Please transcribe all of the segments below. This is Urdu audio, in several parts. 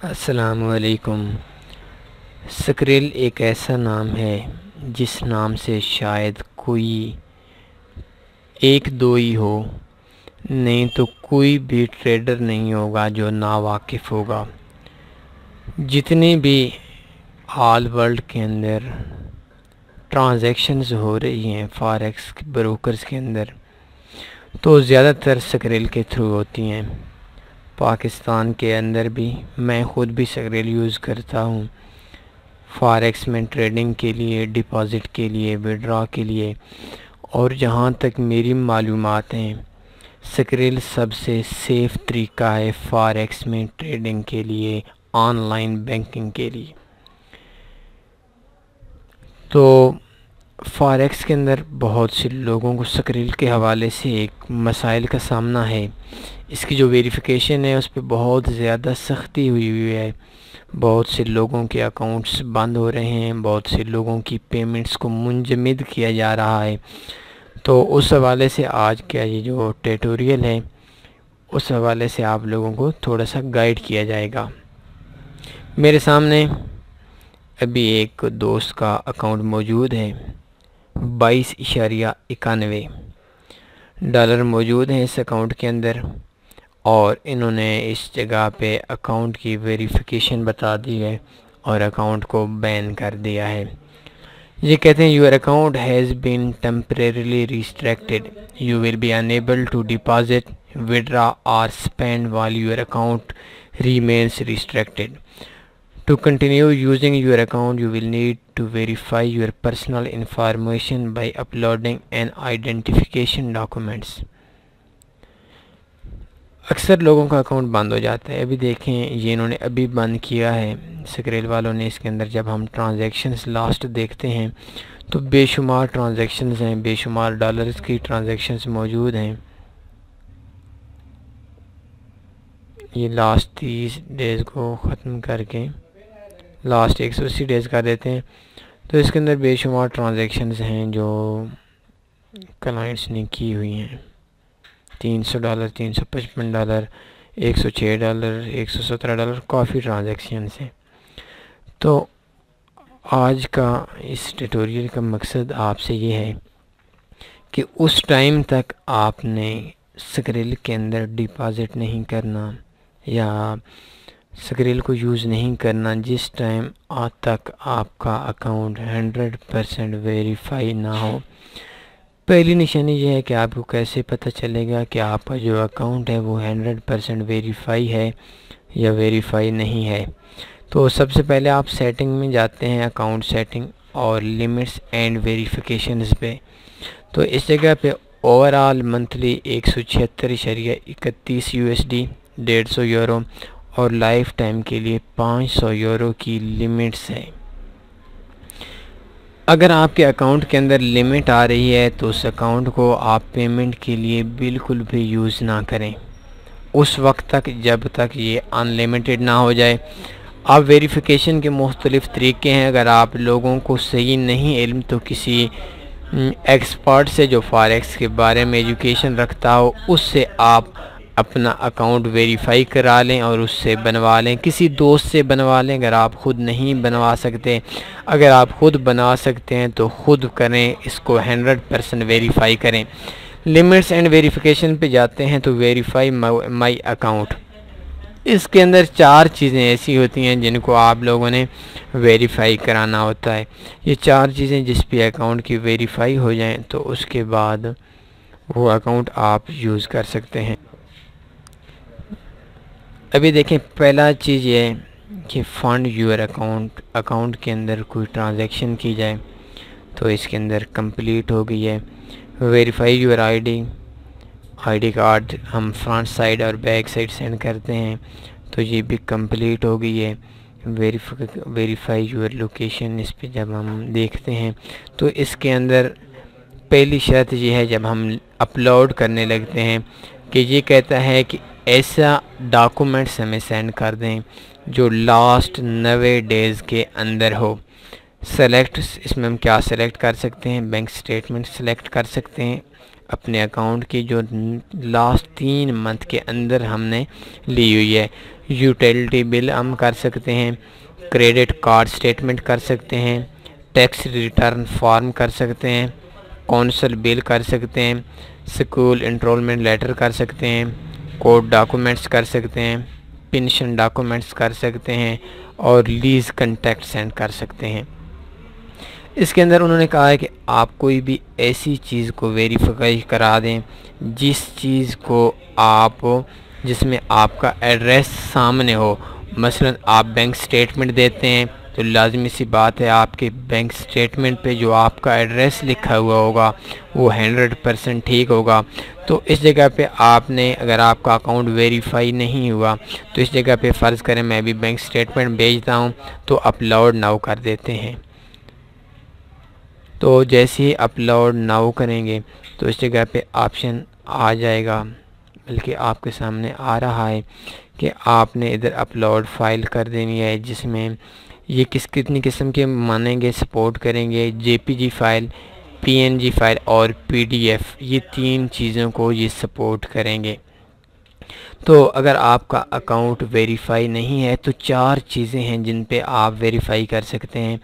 السلام علیکم۔ سکریل ایک ایسا نام ہے جس نام سے شاید کوئی ایک دو ہی ہو، نہیں تو کوئی بھی ٹریڈر نہیں ہوگا جو ناواقف ہوگا۔ جتنی بھی آل ورلڈ کے اندر ٹرانزیکشنز ہو رہی ہیں فاریکس بروکرز کے اندر، تو زیادہ تر سکریل کے تھرو ہوتی ہیں۔ پاکستان کے اندر بھی میں خود بھی سکریل یوز کرتا ہوں، فاریکس میں ٹریڈنگ کے لیے، ڈپازٹ کے لیے، وڈرا کے لیے، اور جہاں تک میری معلومات ہیں سکریل سب سے سیف طریقہ ہے فاریکس میں ٹریڈنگ کے لیے، آن لائن بینکنگ کے لیے۔ تو فاریکس کے اندر بہت سے لوگوں کو سکریل کے حوالے سے ایک مسائل کا سامنا ہے۔ اس کی جو ویریفیکیشن ہے اس پہ بہت زیادہ سختی ہوئی ہے، بہت سے لوگوں کے اکاؤنٹس بند ہو رہے ہیں، بہت سے لوگوں کی پیمنٹس کو منجمد کیا جا رہا ہے۔ تو اس حوالے سے آج کا یہ جو ٹیٹوریل ہے اس حوالے سے آپ لوگوں کو تھوڑا سا گائیڈ کیا جائے گا۔ میرے سامنے ابھی ایک دوست کا اکاؤنٹ موجود ہے، 22.91 ڈالر موجود ہیں اس اکاؤنٹ کے اندر، اور انہوں نے اس جگہ پہ اکاؤنٹ کی ویریفیکیشن بتا دی ہے اور اکاؤنٹ کو بین کر دیا ہے۔ یہ کہتے ہیں your account has been temporarily restricted, you will be unable to deposit, withdraw or spend while your account remains restricted. To continue using your account, you will need to verify your personal information by uploading an identification documents. اکثر لوگوں کا اکاؤنٹ بند ہو جاتا ہے۔ ابھی دیکھیں یہ انہوں نے ابھی بند کیا ہے سکریل والوں نے۔ اس کے اندر جب ہم ٹرانزیکشنز لاسٹ دیکھتے ہیں تو بے شمار ٹرانزیکشنز ہیں، بے شمار ڈالرز کی ٹرانزیکشنز موجود ہیں۔ یہ لاسٹ 30 ڈیز کو ختم کر کے لاسٹ 180 ڈیز کر دیتے ہیں، تو اس کے اندر بے شمار ٹرانزیکشنز ہیں جو کلائنٹس نے کی ہوئی ہیں۔ $300، $355، $106، $117، کافی ٹرانزیکشنز ہیں۔ تو آج کا اس ٹیٹوریل کا مقصد آپ سے یہ ہے کہ اس ٹائم تک آپ نے سکریل کے اندر ڈپازٹ نہیں کرنا یا سکریل کو یوز نہیں کرنا جس ٹائم تک آپ کا اکاؤنٹ 100% ویریفائی نہ ہو۔ پہلی نشانی یہ ہے کہ آپ کو کیسے پتہ چلے گا کہ آپ کا جو اکاؤنٹ ہے وہ 100% ویریفائی ہے یا ویریفائی نہیں ہے۔ تو سب سے پہلے آپ سیٹنگ میں جاتے ہیں، اکاؤنٹ سیٹنگ اور لیمٹس اینڈ ویریفیکیشنز پہ۔ تو اس جگہ پہ over all monthly 176.31 USD، 150 euro, اور لائف ٹائم کے لیے 500 یورو کی لیمٹس ہے۔ اگر آپ کے اکاؤنٹ کے اندر لمٹ آ رہی ہے تو اس اکاؤنٹ کو آپ پیمنٹ کے لیے بالکل بھی یوز نہ کریں اس وقت تک جب تک یہ ان لمیٹڈ نہ ہو جائے۔ آپ ویریفیکیشن کے مختلف طریقے ہیں، اگر آپ لوگوں کو صحیح نہیں علم تو کسی ایکسپرٹ سے جو فاریکس کے بارے میں ایجوکیشن رکھتا ہو اس سے آپ اپنا اکاؤنٹ ویریفائی کرا لیں اور اس سے بنوا لیں، کسی دوست سے بنوا لیں اگر آپ خود نہیں بنوا سکتے۔ اگر آپ خود بنا سکتے ہیں تو خود کریں، اس کو 100% ویریفائی کریں۔ لیمٹس اینڈ ویریفیکیشن پہ جاتے ہیں تو ویریفائی مائی اکاؤنٹ، اس کے اندر 4 چیزیں ایسی ہوتی ہیں جن کو آپ لوگوں نے ویریفائی کرانا ہوتا ہے۔ یہ 4 چیزیں جس پہ اکاؤنٹ کی ویریفائی ہو جائیں تو اس کے بعد وہ اکاؤنٹ آپ یوز کر سکتے ہیں۔ ابھی دیکھیں پہلا چیز یہ ہے کہ فنڈ یور اکاؤنٹ کے اندر کوئی ٹرانزیکشن کی جائے تو اس کے اندر کمپلیٹ ہو گئی ہے۔ Verify your I D card ہم فرنٹ سائڈ اور بیک سائڈ سینڈ کرتے ہیں تو یہ بھی کمپلیٹ ہو گئی ہے۔ ویریفائی یور لوکیشن، اس پہ جب ہم دیکھتے ہیں تو اس کے اندر پہلی شرط یہ ہے جب ہم اپلوڈ کرنے لگتے ہیں کہ یہ کہتا ہے کہ ایسا ڈاکومنٹس ہمیں سینڈ کر دیں جو لاسٹ 90 ڈیز کے اندر ہو۔ سلیکٹ، اس میں ہم کیا سلیکٹ کر سکتے ہیں؟ بینک سٹیٹمنٹ سلیکٹ کر سکتے ہیں اپنے اکاؤنٹ کی جو لاسٹ 3 منتھ کے اندر ہم نے لی ہوئی ہے، یوٹیلیٹی بل ہم کر سکتے ہیں، کریڈٹ کارڈ سٹیٹمنٹ کر سکتے ہیں، ٹیکس ریٹرن فارم کر سکتے ہیں، کونسل بل کر سکتے ہیں، اسکول انرولمنٹ لیٹر کر سکتے ہیں، کورٹ ڈاکومنٹس کر سکتے ہیں، پینشن ڈاکومنٹس کر سکتے ہیں، اور لیز کنٹیکٹ سینڈ کر سکتے ہیں۔ اس کے اندر انہوں نے کہا ہے کہ آپ کوئی بھی ایسی چیز کو ویریفائی کرا دیں جس چیز کو جس میں آپ کا ایڈریس سامنے ہو۔ مثلا آپ بینک سٹیٹمنٹ دیتے ہیں تو لازمی سی بات ہے آپ کے بینک سٹیٹمنٹ پہ جو آپ کا ایڈریس لکھا ہوا ہوگا وہ 100% ٹھیک ہوگا۔ تو اس جگہ پہ آپ نے، اگر آپ کا اکاؤنٹ ویریفائی نہیں ہوا تو اس جگہ پہ فرض کریں میں بھی بینک سٹیٹمنٹ بھیجتا ہوں تو اپلوڈ ناؤ کر دیتے ہیں۔ تو جیسے ہی اپلوڈ ناؤ کریں گے تو اس جگہ پہ آپشن آ جائے گا، بلکہ آپ کے سامنے آ رہا ہے کہ آپ نے ادھر اپلوڈ فائل کر دینی ہے، جس میں یہ کتنی قسم کے مانیں گے سپورٹ کریں گے، جے پی جی فائل، پی این جی فائل اور پی ڈی ایف، یہ 3 چیزوں کو یہ سپورٹ کریں گے۔ تو اگر آپ کا اکاؤنٹ ویریفائی نہیں ہے تو 4 چیزیں ہیں جن پہ آپ ویریفائی کر سکتے ہیں۔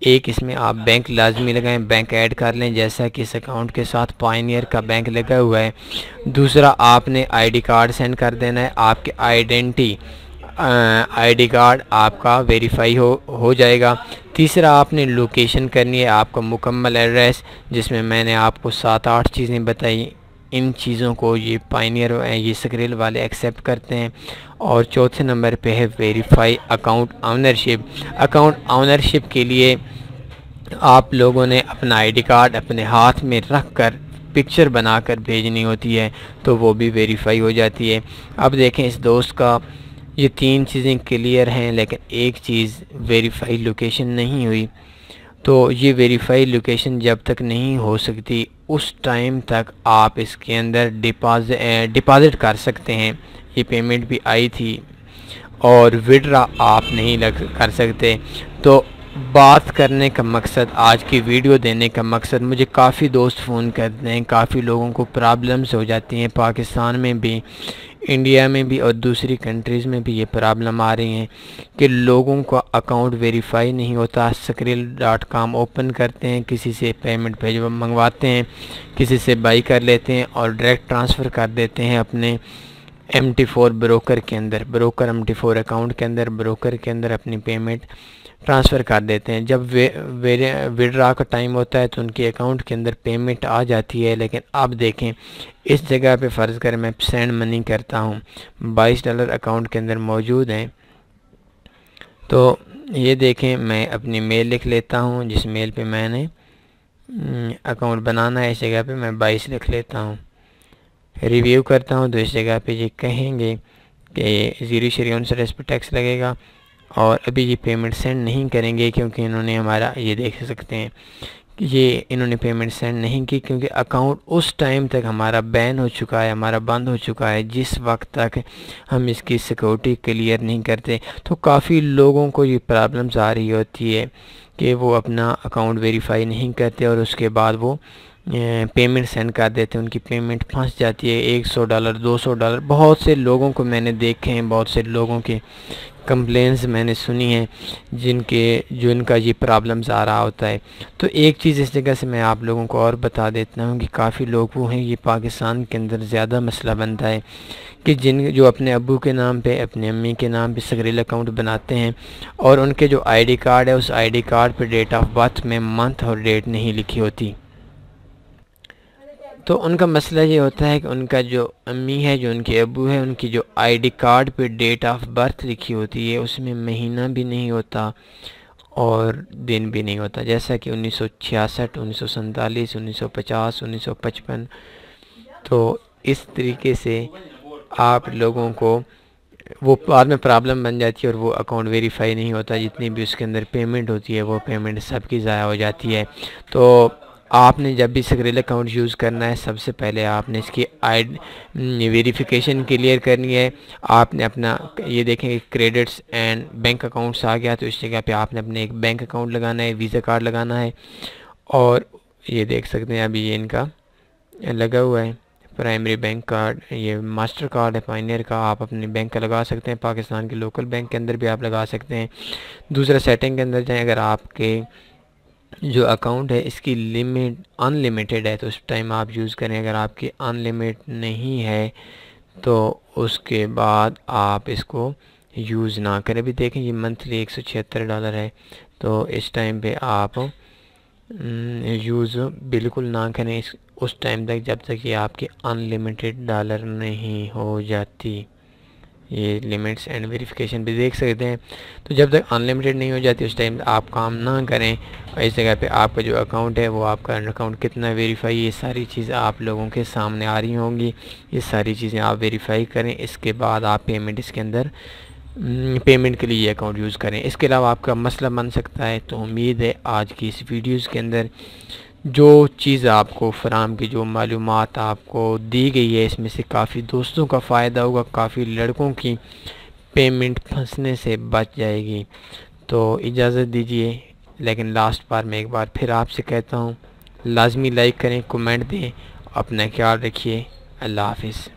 ایک، اس میں آپ بینک لازمی لگائیں، بینک ایڈ کر لیں جیسا کہ اس اکاؤنٹ کے ساتھ پائنیئر کا بینک لگا ہوا ہے۔ دوسرا، آپ نے آئی ڈی کارڈ سینڈ کر دینا ہے، آپ کے آئی ڈی کارڈ آپ کا ویریفائی ہو جائے گا۔ تیسرا، آپ نے لوکیشن کرنی ہے، آپ کا مکمل ایڈریس، جس میں نے آپ کو 7-8 چیزیں بتائی، ان چیزوں کو یہ پائنیئر یہ سکریل والے ایکسیپٹ کرتے ہیں۔ اور چوتھے نمبر پہ ہے verify account ownership. Account ownership کے لیے آپ لوگوں نے اپنا آئی ڈی کارڈ اپنے ہاتھ میں رکھ کر پکچر بنا کر بھیجنی ہوتی ہے تو وہ بھی ویریفائی ہو جاتی ہے۔ اب دیکھیں اس دوست کا یہ 3 چیزیں کلیئر ہیں، لیکن ایک چیز ویریفائی لوکیشن نہیں ہوئی۔ تو یہ ویریفائی لوکیشن جب تک نہیں ہو سکتی اس ٹائم تک آپ اس کے اندر ڈپازٹ کر سکتے ہیں۔ یہ پیمنٹ بھی آئی تھی اور وڈرا آپ نہیں کر سکتے۔ تو بات کرنے کا مقصد، آج کی ویڈیو دینے کا مقصد، مجھے کافی دوست فون کرتے ہیں، کافی لوگوں کو پرابلمز ہو جاتی ہیں، پاکستان میں بھی، انڈیا میں بھی اور دوسری کنٹریز میں بھی یہ پرابلم آ رہی ہیں کہ لوگوں کا اکاؤنٹ ویریفائی نہیں ہوتا۔ skrill.com اوپن کرتے ہیں، کسی سے پیمنٹ منگواتے ہیں، کسی سے بائی کر لیتے ہیں اور ڈائریکٹ ٹرانسفر کر دیتے ہیں اپنے MT4 بروکر کے اندر، بروکر MT4 اکاؤنٹ کے اندر، بروکر کے اندر اپنی پیمنٹ ٹرانسفر کر دیتے ہیں۔ جب وڈرا کا ٹائم ہوتا ہے تو ان کے اکاؤنٹ کے اندر پیمنٹ آ جاتی ہے، لیکن اب دیکھیں اس جگہ پہ فرض کریں میں سینڈ منی کرتا ہوں، $22 اکاؤنٹ کے اندر موجود ہیں۔ تو یہ دیکھیں میں اپنی میل لکھ لیتا ہوں، جس میل پہ میں نے اکاؤنٹ بنانا ہے، اس جگہ پہ میں 22 لکھ لیتا ہوں، ریویو کرتا ہوں تو اس جگہ پہ یہ کہیں گے کہ 0.59 اس پہ ٹیکس لگے گا، اور ابھی یہ پیمنٹ سینڈ نہیں کریں گے کیونکہ انہوں نے ہمارا، یہ دیکھ سکتے ہیں کہ یہ انہوں نے پیمنٹ سینڈ نہیں کی کیونکہ اکاؤنٹ اس ٹائم تک ہمارا بین ہو چکا ہے، ہمارا بند ہو چکا ہے جس وقت تک ہم اس کی سیکورٹی کلیئر نہیں کرتے۔ تو کافی لوگوں کو یہ پرابلمز آ رہی ہوتی ہے کہ وہ اپنا اکاؤنٹ ویریفائی نہیں کرتے اور اس کے بعد وہ پیمنٹ سینڈ کر دیتے ہیں، ان کی پیمنٹ پھنس جاتی ہے، $100 $200۔ بہت سے لوگوں کو میں نے دیکھے ہیں، بہت سے لوگوں کے کمپلینز میں نے سنی ہیں جن کا یہ پرابلمز آ رہا ہوتا ہے۔ تو ایک چیز اس جگہ سے میں آپ لوگوں کو اور بتا دیتا ہوں کہ کافی لوگ وہ ہیں، یہ پاکستان کے اندر زیادہ مسئلہ بنتا ہے کہ جو اپنے ابو کے نام پہ، اپنے امی کے نام پہ سکریل اکاؤنٹ بناتے ہیں اور ان کے جو آئی ڈی کارڈ ہے اس آئی ڈی کارڈ پہ ڈیٹ آف برتھ میں منتھ اور ڈیٹ نہیں لکھی ہوتی۔ تو ان کا مسئلہ یہ ہوتا ہے کہ ان کا جو امی ہے، جو ان کے ابو ہے، ان کی جو آئی ڈی کارڈ پہ ڈیٹ آف برتھ لکھی ہوتی ہے اس میں مہینہ بھی نہیں ہوتا اور دن بھی نہیں ہوتا، جیسا کہ 1966، 1947، 1950، 1955۔ تو اس طریقے سے آپ لوگوں کو وہ بعد میں پرابلم بن جاتی ہے اور وہ اکاؤنٹ ویریفائی نہیں ہوتا، جتنی بھی اس کے اندر پیمنٹ ہوتی ہے وہ پیمنٹ سب کی ضائع ہو جاتی ہے۔ تو آپ نے جب بھی سکریل اکاؤنٹ یوز کرنا ہے سب سے پہلے آپ نے اس کی ویریفیکیشن کلیئر کرنی ہے۔ آپ نے اپنا، یہ دیکھیں کہ کریڈٹس اینڈ بینک اکاؤنٹس آ گیا، تو اس جگہ پہ آپ نے اپنے ایک بینک اکاؤنٹ لگانا ہے، ویزا کارڈ لگانا ہے، اور یہ دیکھ سکتے ہیں ابھی یہ ان کا لگا ہوا ہے پرائمری بینک کارڈ، یہ ماسٹر کارڈ ہے پائنیئر کا، آپ اپنے بینک کا لگا سکتے ہیں، پاکستان کے لوکل بینک کے اندر بھی آپ لگا سکتے ہیں۔ دوسرا سیٹنگ کے اندر جائیں، اگر آپ کے جو اکاؤنٹ ہے اس کی لمٹ ان لمیٹڈ ہے تو اس ٹائم آپ یوز کریں، اگر آپ کی ان لمٹ نہیں ہے تو اس کے بعد آپ اس کو یوز نہ کریں۔ بھی دیکھیں یہ منتھلی $176 ہے، تو اس ٹائم پہ آپ یوز بالکل نہ کریں اس ٹائم تک جب تک یہ آپ کی ان لمیٹڈ ڈالر نہیں ہو جاتی۔ یہ لمٹس اینڈ ویریفیکیشن بھی دیکھ سکتے ہیں، تو جب تک ان لمیٹڈ نہیں ہو جاتی اس ٹائم آپ کام نہ کریں۔ اور اس جگہ پہ آپ کا جو اکاؤنٹ ہے وہ آپ کا اکاؤنٹ کتنا ویریفائی، یہ ساری چیزیں آپ لوگوں کے سامنے آ رہی ہوں گی، یہ ساری چیزیں آپ ویریفائی کریں، اس کے بعد آپ پیمنٹ اس کے اندر پیمنٹ کے لیے یہ اکاؤنٹ یوز کریں۔ اس کے علاوہ آپ کا مسئلہ بن سکتا ہے، تو امید ہے آج کی اس ویڈیوز کے اندر جو چیز آپ کو فراہم کی، جو معلومات آپ کو دی گئی ہے، اس میں سے کافی دوستوں کا فائدہ ہوگا، کافی لڑکوں کی پیمنٹ پھنسنے سے بچ جائے گی۔ تو اجازت دیجیے، لیکن لاسٹ بار میں ایک بار پھر آپ سے کہتا ہوں لازمی لائک کریں، کمنٹ دیں، اپنا خیال رکھیے، اللہ حافظ۔